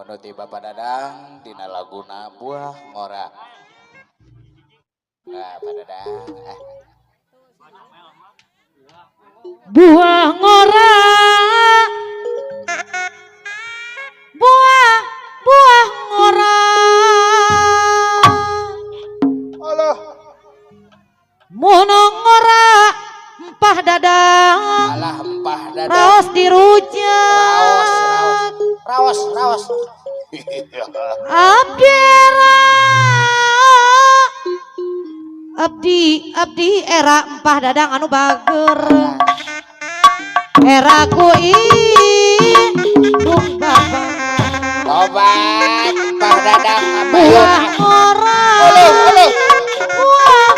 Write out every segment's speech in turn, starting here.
Menuti Bapak Dadang dina laguna buah ngora. Nah, Pak Dadang. Buah ngora. Buah ngora. Allah. Mono ngora empah Dadang. Alah empah Dadang. Raos dirujak. Raos. Abdi era empah Dadang anu bager. Era indung bapak. Obat empah Dadang Buah ngora. Buah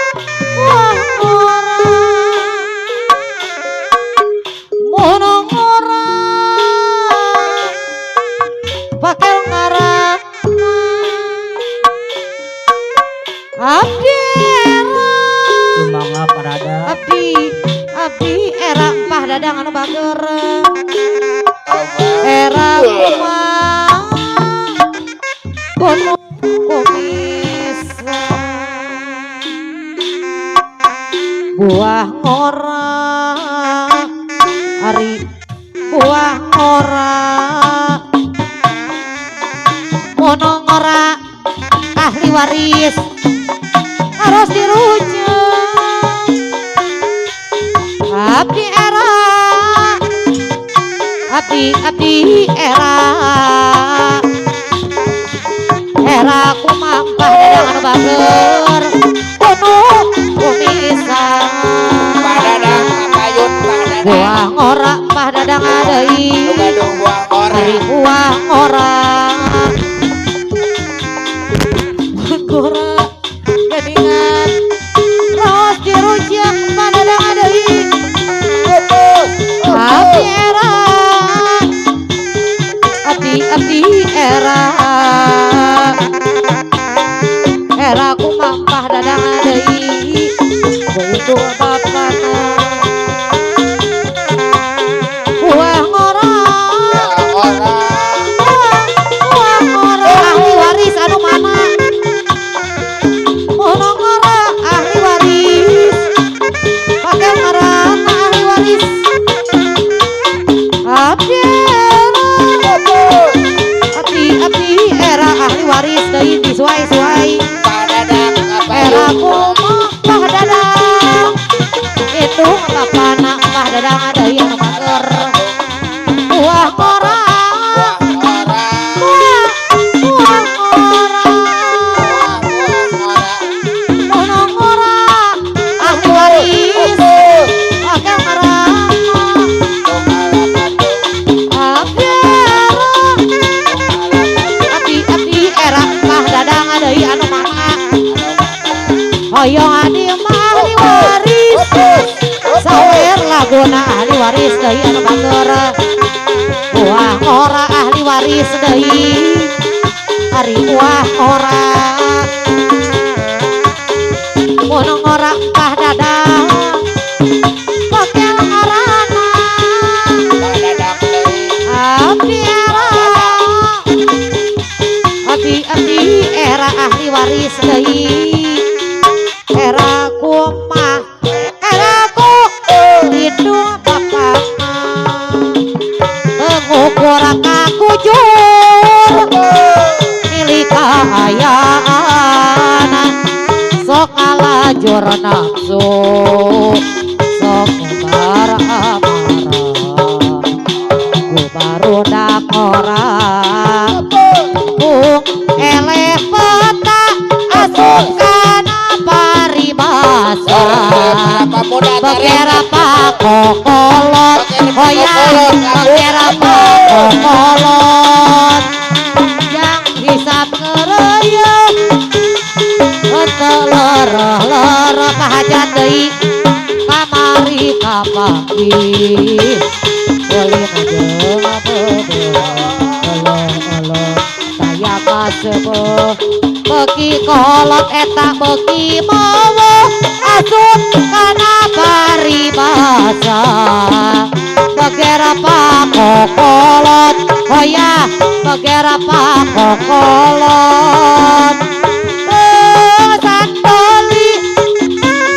ngora. Mono ngora. Pakai ngaran. Abdi Sumangga parada. Abdi era empah Dadang anu bager. Era kumah gunung kumis. Buah ngora ari buah ngora. Mono ngora ahli waris harus dirujak. Abdi era kumah empah Dadang anu bager gunung kumisan. Pak Dadang kayut Pak Dadang. Buah ngora empah Dadang adei. Gadung buah ngora. Ari buah ngora. Ngora gadingan raos dirujak empah Dadang adei. Abdi era kumah empah Dadang adei. Begitu bapana buah ngora. Buah ngora ahli waris anu mana. Mono ngora ahli waris pakai ngaran ahli waris. Abdi era ahli waris deui disuai-suai. Pak Dadang Era kumah empah Dadang. Itu bapana empah Dadang adei anu bager. Buah ngora. Buah ngora. Mono ngora ahli waris pakai ngaran. Abdi era empah Dadang adei anu mana. Hoyong adi mah ahli waris. Sawer laguna ahli waris deui anu bager. Buah ngora ahli waris deui. Ari buah ngora. Mono ngora empah Dadang pakai ngaranna. Pak Dadang deui. Abdi era ahli waris deui. Era kumah hidung bapak mengukur kakujur milik kayaan sok ngalajur nafsu sok ubar amarah ku baru dakora bung eleh peta asup kana paribasa. Bakera pakokolot hoyang bakera pakokolot yang hisap ngereuyeuh henteu lereuh pahajat deui kamari kapangih boleh jeung bebeuleuh saya kasebeuh beki kolot eta beki mawa asup kana paribasa. Bagera pakokolot hoyah Megera pakokolon sandoli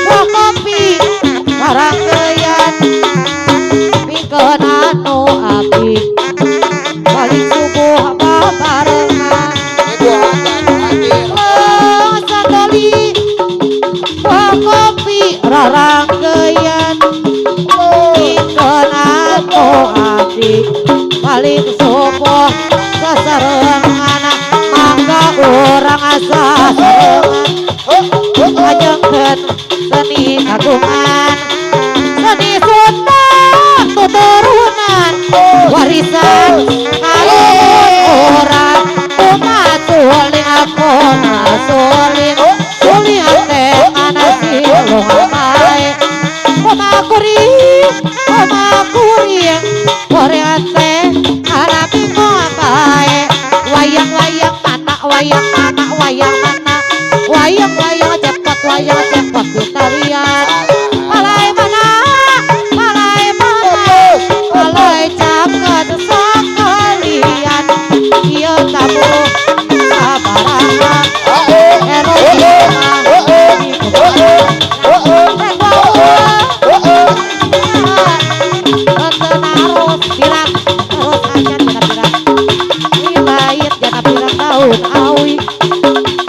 buah kopi karangkeyan pikeun anu abdi balik subuh babarengan sandoli buah kopi rarangkeyan pikeun anu abdi balik subuh sasarengan mangga urang asa sarengan ngajengkeun seni kagungan seni Sunda tuturunan warisan kaluhur urang umat suling aku suling suling teh mana silung amae kuring korea teh anak bingung bae wayang cepat kita lihat malai mana malai caket sekalian iya tamu sabaraha tahun awi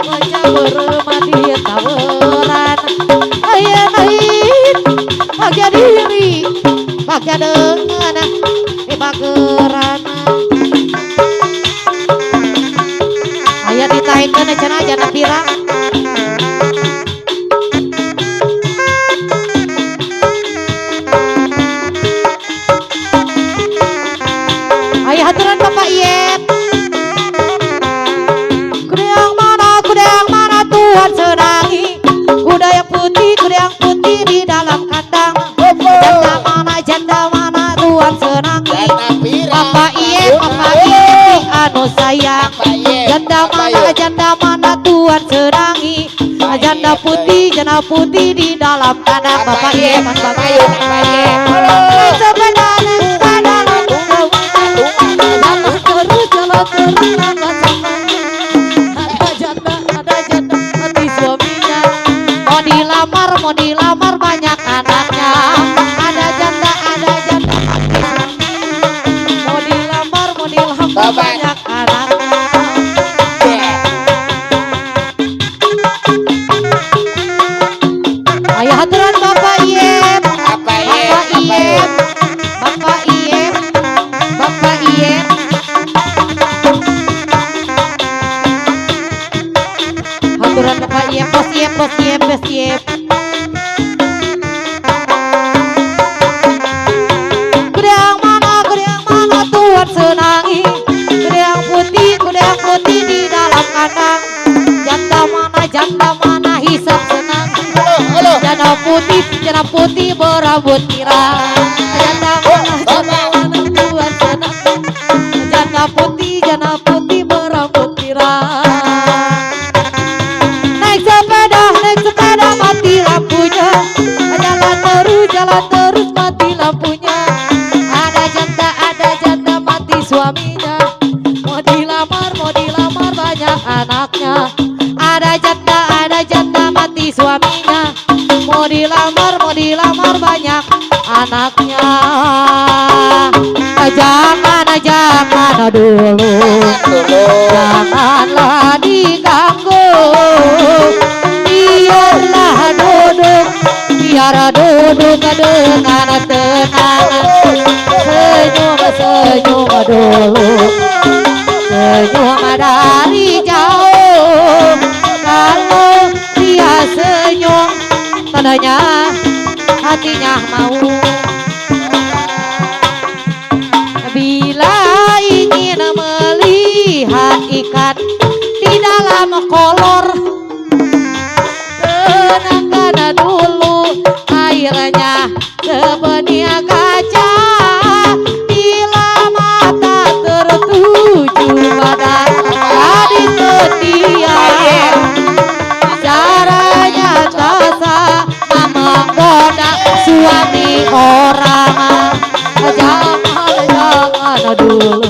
wajah bermati taweran ayah naik bahagia diri bahagia dengan bageran ayah ditaikkan cenah jana pirang ayah haturan Bapak Yep Tuhan senangi kuda yang putih di dalam kandang janda mana Tuhan senangi Bapak Iye anu sayang janda mana Tuhan senangi janda putih di dalam kandang Bapak Iye mau dilamar banyak anaknya ada janda mau dilamar banyak anaknya ayah haturan Bapak Iyem haturan Bapak Iyem bos Iyem senangi kuda yang putih di dalam kandang janda mana hisap senang janda putih berambut pirang janda mana Tuhan senang janda putih berambut pirang naik sepeda mati lampunya jalan terus mati lampunya ada janda mati suaminya mau dilamar banyak anaknya ada janda mati suaminya mau dilamar banyak anaknya jangan dulu janganlah diganggu biar duduk dengan tenang senyum dulu senyum dari jauh kalau dia senyum tandanya hatinya mau bila ingin melihat ikan di dalam kolor tenangkan dulu airnya sebenih kaca bila mata tertuju pada gadis setia caranya tasa menggoda suami orang jangan dulu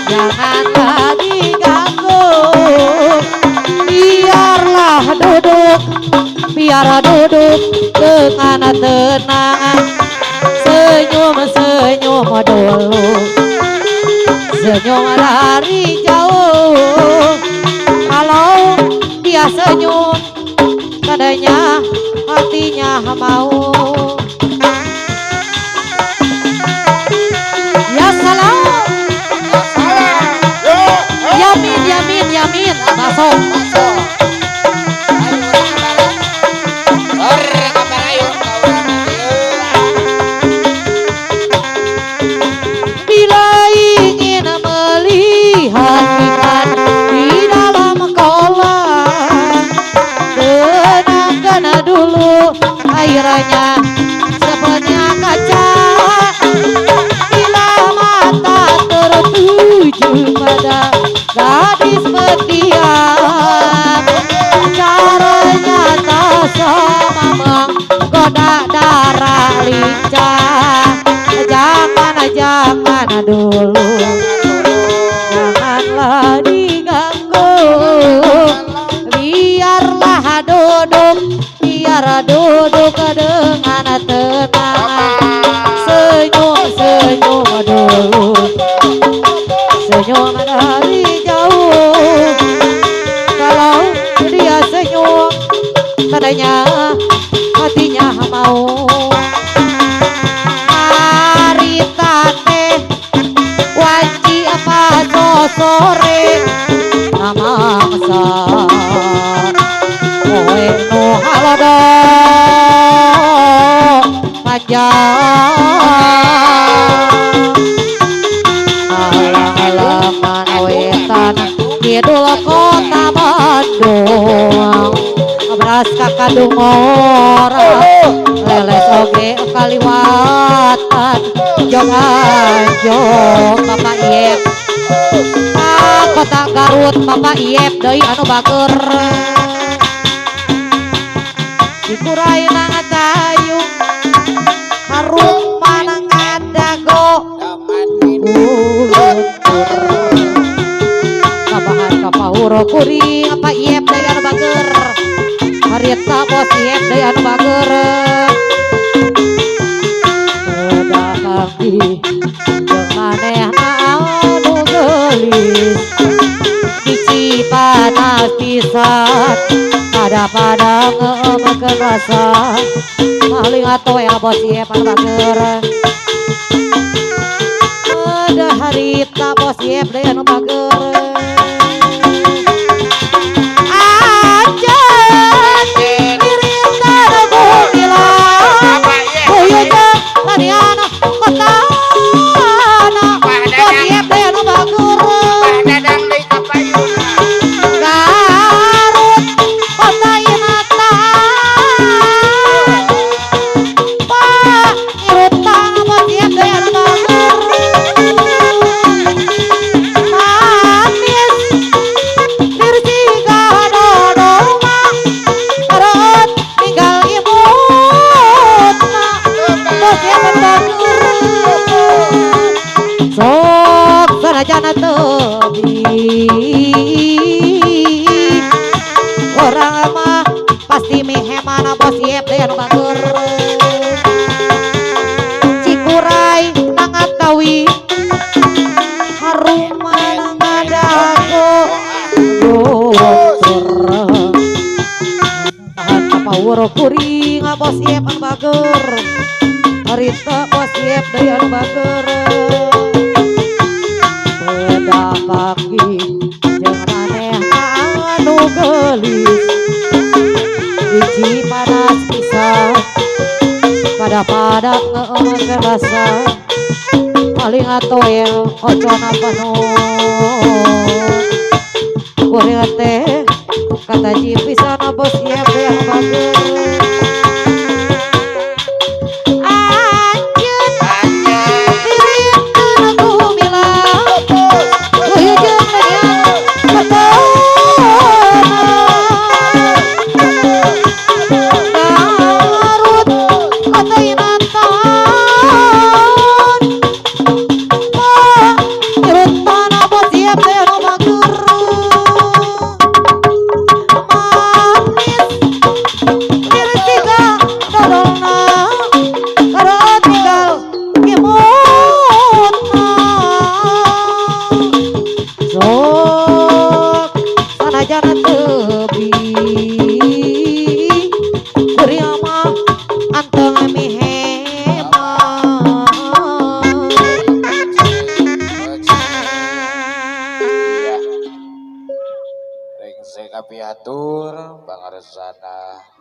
jangan duduk dengan tenang, senyum dulu, senyum dari jauh. Kalau dia senyum, tandanya hatinya mau. Ya salam, yamin, masuk. Bila ingin melihat ikan di dalam kolam, tenangkan dulu airnya seperti kaca. Bila mata tertuju pada gadis berdiam, caranya tak sama menggoda darah lincah. Jangan dulu, janganlah diganggu, biar duduk dengan tenang, senyum dulu, senyum dari jauh. Kalau dia senyum, tandanya hatinya mau. Sore namangsa kowe nu halodo panjang alang-alangan wetan kidul kota Bandung, beras kakadung ora leles oge kaliwatan jong anjong Bapak Iep. Kota Garut Bapak Iep deui anu bager. Dikurai nang tayung harum manang dago kabahan kapahuro kuring apa Iep deui anu bager. Harita bos Iep deui anu bager. Pedang jeung maneh anu gelis biji panas pisan pada ngeemakeun rasa maling atoe bos Iep anu bager. Ada harita bos Iep deui anu bager. Anjeun ngirim dagu bilang boyo jeung ladiana kota bos Iep deui anu bager. Sok sanajana tebi orang mah pasti mehemana bos Iep deui anu bager. Cikuray Nangatawi harum manang dago tahan kapawuro kuring bos Iep anu bager. Harita bos Iep deui anu bager. Pagi jeung maneh anu gelis biji panas pisan pada ngeemakeun rasa paling atoe ocona penuh kuring teh kata jipisan bos Iep deui anu bager. Siap piatur pangaresana